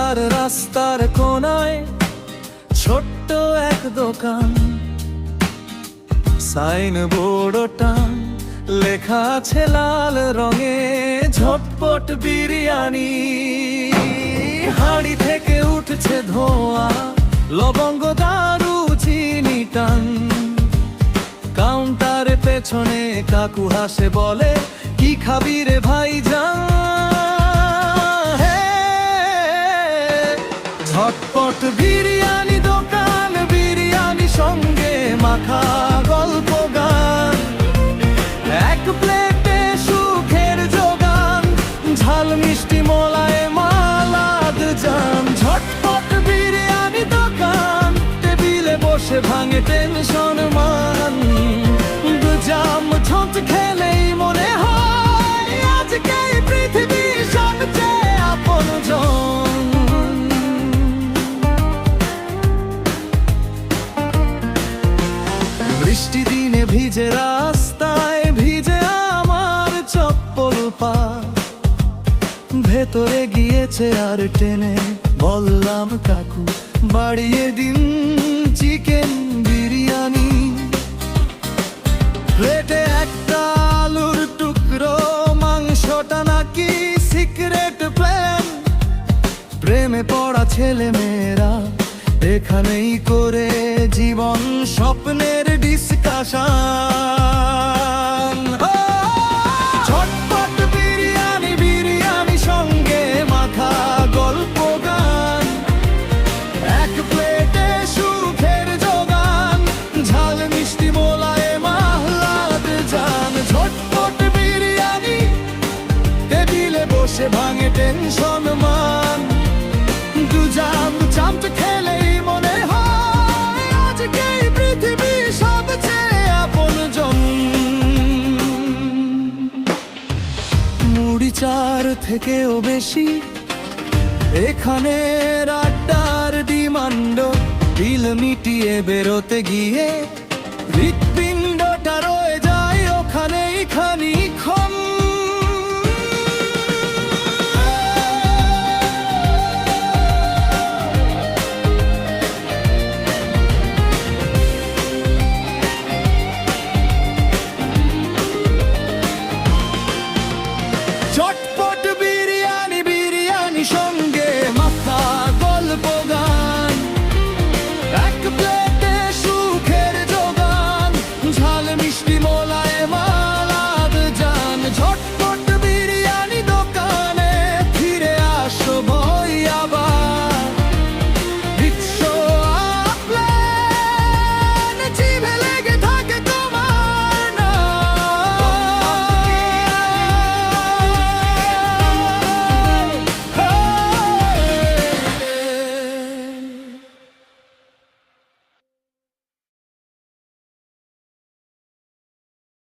আর রাস্তার কোনায় ছোট্ট এক দোকান, সাইন বোর্ডটা লেখা আছে লাল রঙে ঝটপট বিরিয়ানি। হাঁড়ি থেকে উঠছে ধোঁয়া, লবঙ্গ দারু চিনি টান। কাউন্টারে পেছনে কাকু হাসে বলে, কি খাবি রে ভাইজান? ঝটপট বিরিয়ানি দোকান, বিরিয়ানি সঙ্গে মাখা গল্প গান। এক প্লেটে সুখের যোগান, ঝাল মিষ্টি মোলায় মালাদ জান। ঝটপট বিরিয়ানি দোকান, টেবিলে বসে ভাঙে টেনশন মান। দু জাম ঝোঁট খেলেই মনে হয় আজকে পৃথিবী সবচেয়ে আপনজন। বৃষ্টি দিনে ভিজে রাস্তায়, ভিজে আমার চপ্পল পা। ভেতরে গিয়েছে আর টেনে বললাম, কাকু বাড়িয়ে দিন চিকেন বিরিয়ানি। প্লেটে একটা আলুর টুকরো, মাংসটা নাকি সিক্রেট প্ল্যান। প্রেমে পড়া ছেলে মেয়েরা এখানেই করে জীবন স্বপ্নের ডিসকাশন। ঝটপট বিরিয়ানি, বিরিয়ানি সঙ্গে মাখা গল্প গান। এক প্লেটে সুখের যোগান, ঝাল মিষ্টি মোলায় মাহলাদ জান। ঝটপট বিরিয়ানি, টেবিলে বসে ভাঙে টেনশন মান। দু জাম চামচ খেলেই মনে হয় আজকে পৃথিবী সবচেয়ে আপনজন। মুড়ি চার থেকেও বেশি এখানে আড্ডার ডিমান্ড। বিল মিটিয়ে বেরোতে গিয়ে হৃৎপিণ্ডটা রয়ে